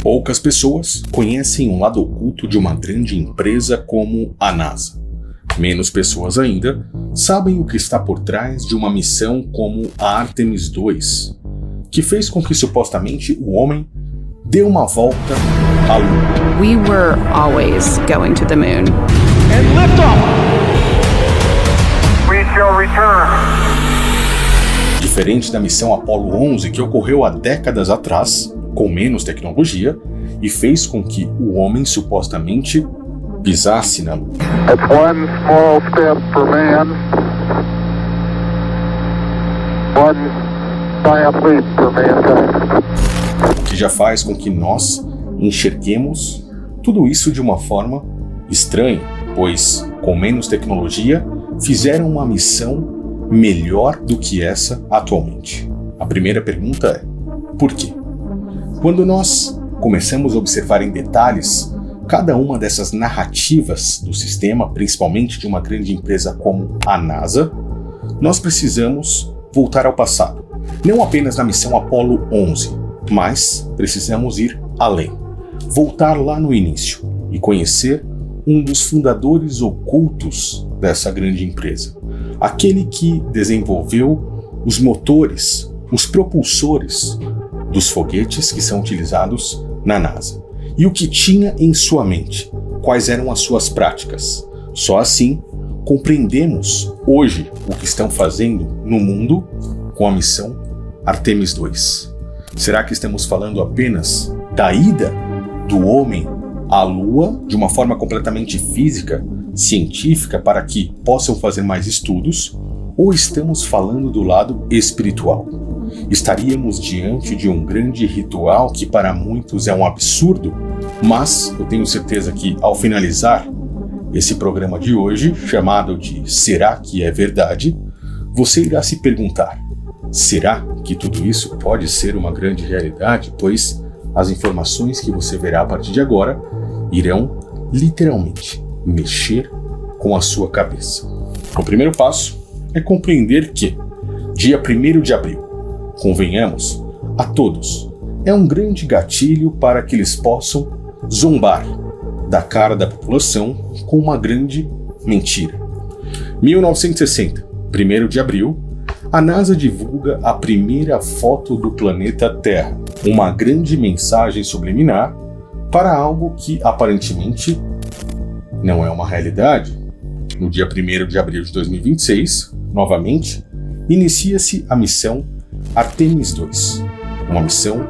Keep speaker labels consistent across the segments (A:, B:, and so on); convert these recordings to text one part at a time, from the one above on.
A: Poucas pessoas conhecem o lado oculto de uma grande empresa como a NASA. Menos pessoas ainda sabem o que está por trás de uma missão como a Artemis II, que fez com que supostamente o homem dê uma volta à Lua.
B: We were always going to the moon.
C: And liftoff! We shall return.
A: Diferente da missão Apollo 11, que ocorreu há décadas atrás, com menos tecnologia, e fez com que o homem supostamente pisasse na Lua.
C: It's one small step for man, one giant leap for mankind.
A: O que já faz com que nós enxerguemos tudo isso de uma forma estranha, pois, com menos tecnologia, fizeram uma missão melhor do que essa atualmente. A primeira pergunta é: por quê? Quando nós começamos a observar em detalhes cada uma dessas narrativas do sistema, principalmente de uma grande empresa como a NASA, nós precisamos voltar ao passado. Não apenas na missão Apollo 11, mas precisamos ir além. Voltar lá no início e conhecer um dos fundadores ocultos dessa grande empresa. Aquele que desenvolveu os motores, os propulsores dos foguetes que são utilizados na NASA. E o que tinha em sua mente, quais eram as suas práticas. Só assim compreendemos hoje o que estão fazendo no mundo com a missão Artemis II. Será que estamos falando apenas da ida do homem à Lua de uma forma completamente física, científica, para que possam fazer mais estudos? Ou estamos falando do lado espiritual? Estaríamos diante de um grande ritual que para muitos é um absurdo, mas eu tenho certeza que ao finalizar esse programa de hoje, chamado de Será que é verdade?, você irá se perguntar: será que tudo isso pode ser uma grande realidade? Pois as informações que você verá a partir de agora irão literalmente mexer com a sua cabeça. O primeiro passo é compreender que dia 1º de abril, convenhamos, a todos, é um grande gatilho para que eles possam zombar da cara da população com uma grande mentira. 1960, 1º de abril, a NASA divulga a primeira foto do planeta Terra, uma grande mensagem subliminar para algo que aparentemente não é uma realidade. No dia 1º de abril de 2026, novamente, inicia-se a missão Artemis II, uma missão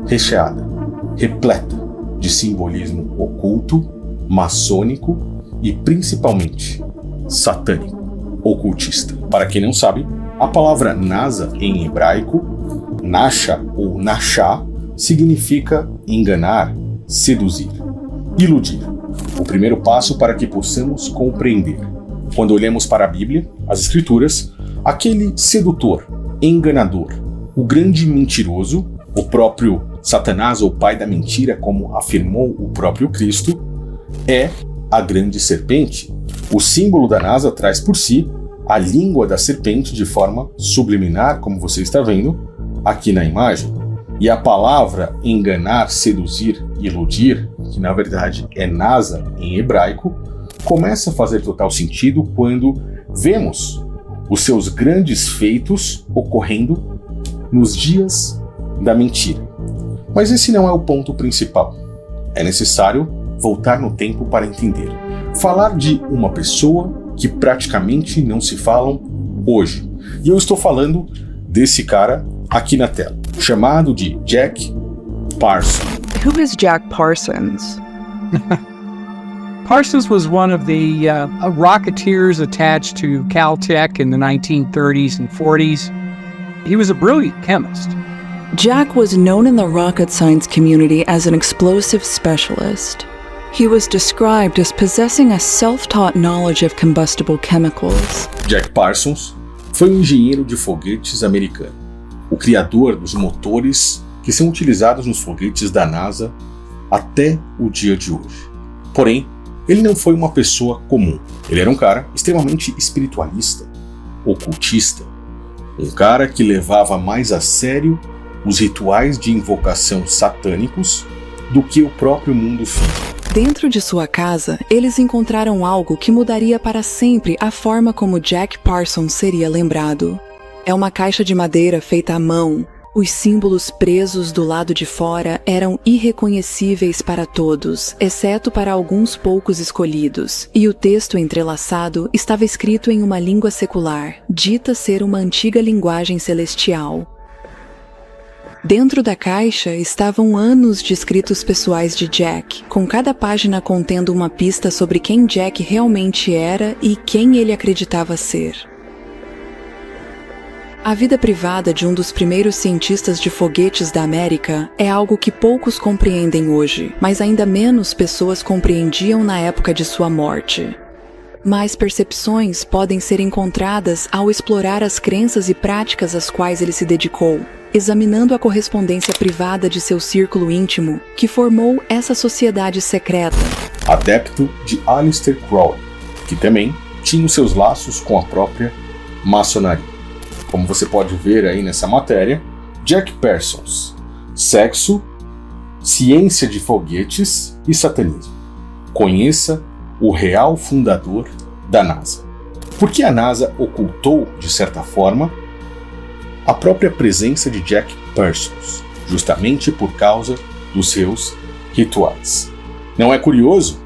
A: recheada, repleta de simbolismo oculto, maçônico e principalmente satânico, ocultista. Para quem não sabe, a palavra NASA em hebraico, Nasha ou Nashá, significa enganar, seduzir, iludir. O primeiro passo para que possamos compreender, quando olhamos para a Bíblia, as Escrituras, aquele sedutor, enganador, o grande mentiroso, o próprio Satanás ou pai da mentira, como afirmou o próprio Cristo, é a grande serpente. O símbolo da NASA traz por si a língua da serpente de forma subliminar, como você está vendo aqui na imagem. E a palavra enganar, seduzir, iludir, que na verdade é NASA em hebraico, começa a fazer total sentido quando vemos os seus grandes feitos ocorrendo nos dias da mentira. Mas esse não é o ponto principal. É necessário voltar no tempo para entender. Falar de uma pessoa que praticamente não se falam hoje. E eu estou falando desse cara aqui na tela, chamado de Jack Parsons.
B: Who is Jack Parsons?
D: Parsons was one of the rocketeers attached to Caltech in the 1930s and 40s. He was a brilliant chemist.
E: Jack was known in the rocket science community as an explosive specialist. He was described as possessing a self-taught knowledge of combustible chemicals.
A: Jack Parsons foi um engenheiro de foguetes americano, o criador dos motores que são utilizados nos foguetes da NASA até o dia de hoje. Porém, ele não foi uma pessoa comum. Ele era um cara extremamente espiritualista, ocultista, um cara que levava mais a sério os rituais de invocação satânicos do que o próprio mundo físico.
E: Dentro de sua casa, eles encontraram algo que mudaria para sempre a forma como Jack Parsons seria lembrado. É uma caixa de madeira feita à mão. Os símbolos presos do lado de fora eram irreconhecíveis para todos, exceto para alguns poucos escolhidos, e o texto entrelaçado estava escrito em uma língua secular, dita ser uma antiga linguagem celestial. Dentro da caixa estavam anos de escritos pessoais de Jack, com cada página contendo uma pista sobre quem Jack realmente era e quem ele acreditava ser. A vida privada de um dos primeiros cientistas de foguetes da América é algo que poucos compreendem hoje, mas ainda menos pessoas compreendiam na época de sua morte. Mais percepções podem ser encontradas ao explorar as crenças e práticas às quais ele se dedicou, examinando a correspondência privada de seu círculo íntimo que formou essa sociedade secreta.
A: Adepto de Aleister Crowley, que também tinha os seus laços com a própria maçonaria. Como você pode ver aí nessa matéria, Jack Parsons, sexo, ciência de foguetes e satanismo. Conheça o real fundador da NASA. Por que a NASA ocultou, de certa forma, a própria presença de Jack Parsons? Justamente por causa dos seus rituais. Não é curioso?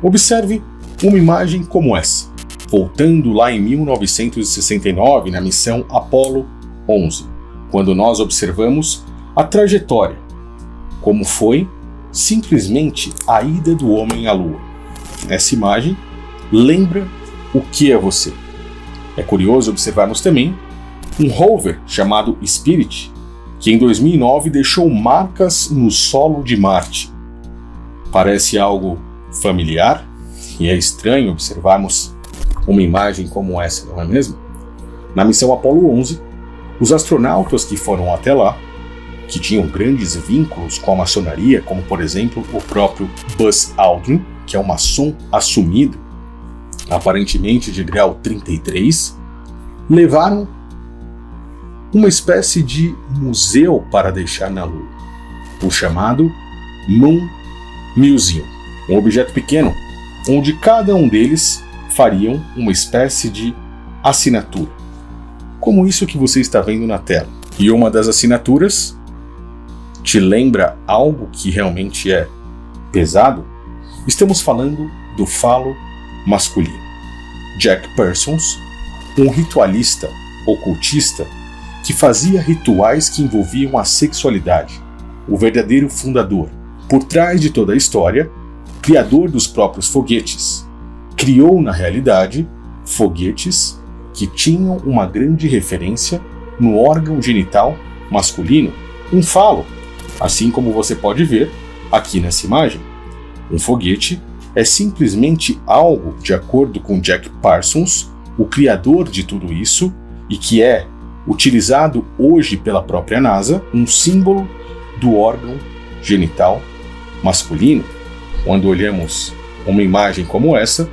A: Observe uma imagem como essa. Voltando lá em 1969, na missão Apollo 11, quando nós observamos a trajetória, como foi simplesmente a ida do homem à Lua. Essa imagem lembra o que é você. É curioso observarmos também um rover chamado Spirit, que em 2009 deixou marcas no solo de Marte. Parece algo familiar e é estranho observarmos uma imagem como essa, não é mesmo? Na missão Apollo 11, os astronautas que foram até lá, que tinham grandes vínculos com a maçonaria, como por exemplo o próprio Buzz Aldrin, que é um maçom assumido, aparentemente de grau 33, levaram uma espécie de museu para deixar na Lua, o chamado Moon Museum, um objeto pequeno, onde cada um deles fariam uma espécie de assinatura, como isso que você está vendo na tela. E uma das assinaturas te lembra algo que realmente é pesado? Estamos falando do falo masculino. Jack Parsons, um ritualista, ocultista, que fazia rituais que envolviam a sexualidade, o verdadeiro fundador, por trás de toda a história, criador dos próprios foguetes, criou na realidade foguetes que tinham uma grande referência no órgão genital masculino, um falo, assim como você pode ver aqui nessa imagem. Um foguete é simplesmente algo, de acordo com Jack Parsons, o criador de tudo isso, e que é utilizado hoje pela própria NASA, um símbolo do órgão genital masculino. Quando olhamos uma imagem como essa,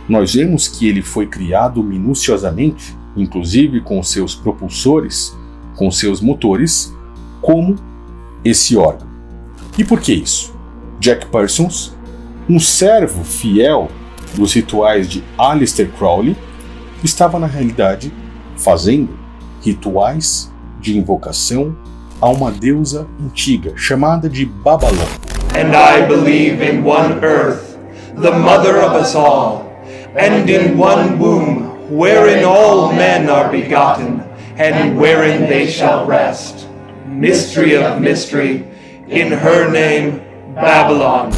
A: nós vemos que ele foi criado minuciosamente, inclusive com seus propulsores, com seus motores, como esse órgão. E por que isso? Jack Parsons, um servo fiel dos rituais de Aleister Crowley, estava na realidade fazendo rituais de invocação a uma deusa antiga chamada de Babalon.
F: And I believe in one earth, the mother of us all, and in one womb, wherein all men are begotten, and wherein they shall rest. Mystery of mystery, in her name, Babylon.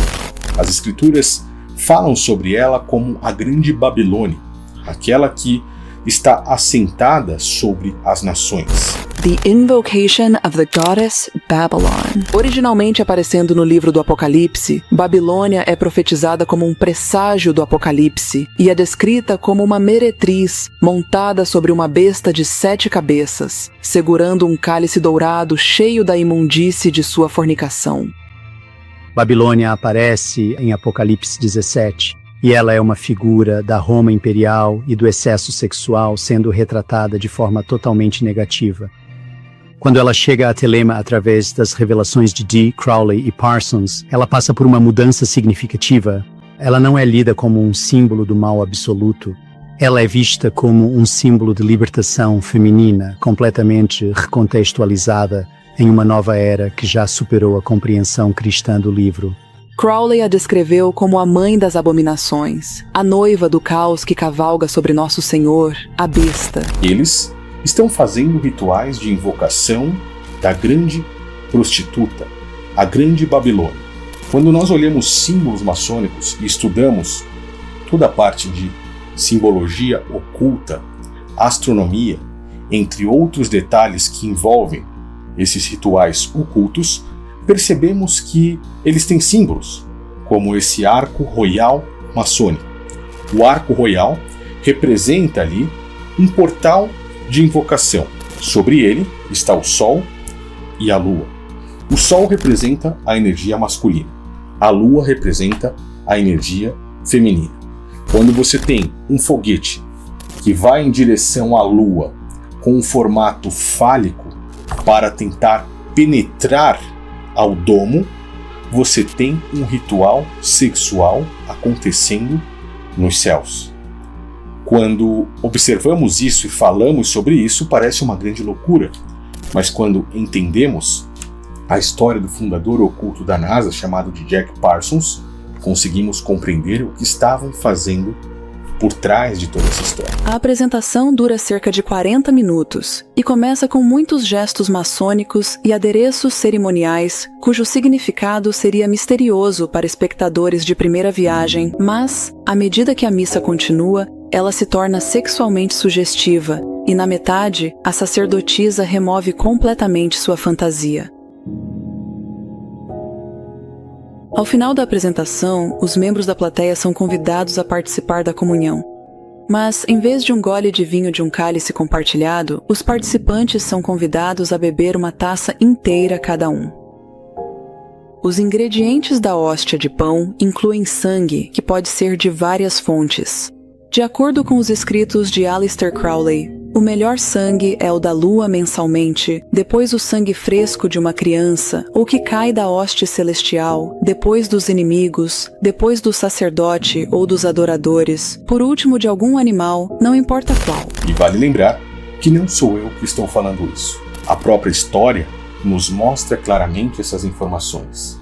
A: As escrituras falam sobre ela como a grande Babilônia, aquela que está assentada sobre as nações.
E: The Invocation of the Goddess Babylon. Originalmente aparecendo no livro do Apocalipse, Babilônia é profetizada como um presságio do Apocalipse e é descrita como uma meretriz montada sobre uma besta de 7 cabeças, segurando um cálice dourado cheio da imundície de sua fornicação.
G: Babilônia aparece em Apocalipse 17, e ela é uma figura da Roma imperial e do excesso sexual sendo retratada de forma totalmente negativa. Quando ela chega a Telema através das revelações de Dee, Crowley e Parsons, ela passa por uma mudança significativa. Ela não é lida como um símbolo do mal absoluto. Ela é vista como um símbolo de libertação feminina, completamente recontextualizada em uma nova era que já superou a compreensão cristã do livro.
E: Crowley a descreveu como a mãe das abominações, a noiva do caos que cavalga sobre Nosso Senhor, a besta.
A: Eles estão fazendo rituais de invocação da grande prostituta, a grande Babilônia. Quando nós olhamos símbolos maçônicos e estudamos toda a parte de simbologia oculta, astronomia, entre outros detalhes que envolvem esses rituais ocultos, percebemos que eles têm símbolos, como esse arco royal maçônico. O arco royal representa ali um portal de invocação. Sobre ele está o Sol e a Lua. O Sol representa a energia masculina. A Lua representa a energia feminina. Quando você tem um foguete que vai em direção à Lua com um formato fálico para tentar penetrar ao domo, você tem um ritual sexual acontecendo nos céus. Quando observamos isso e falamos sobre isso, parece uma grande loucura. Mas quando entendemos a história do fundador oculto da NASA, chamado de Jack Parsons, conseguimos compreender o que estavam fazendo por trás de toda essa história.
E: A apresentação dura cerca de 40 minutos e começa com muitos gestos maçônicos e adereços cerimoniais cujo significado seria misterioso para espectadores de primeira viagem, mas, à medida que a missa continua, ela se torna sexualmente sugestiva e, na metade, a sacerdotisa remove completamente sua fantasia. Ao final da apresentação, os membros da plateia são convidados a participar da comunhão. Mas, em vez de um gole de vinho de um cálice compartilhado, os participantes são convidados a beber uma taça inteira cada um. Os ingredientes da hóstia de pão incluem sangue, que pode ser de várias fontes. De acordo com os escritos de Aleister Crowley, o melhor sangue é o da lua mensalmente, depois o sangue fresco de uma criança, ou que cai da hoste celestial, depois dos inimigos, depois do sacerdote ou dos adoradores, por último de algum animal, não importa qual.
A: E vale lembrar que não sou eu que estou falando isso. A própria história nos mostra claramente essas informações.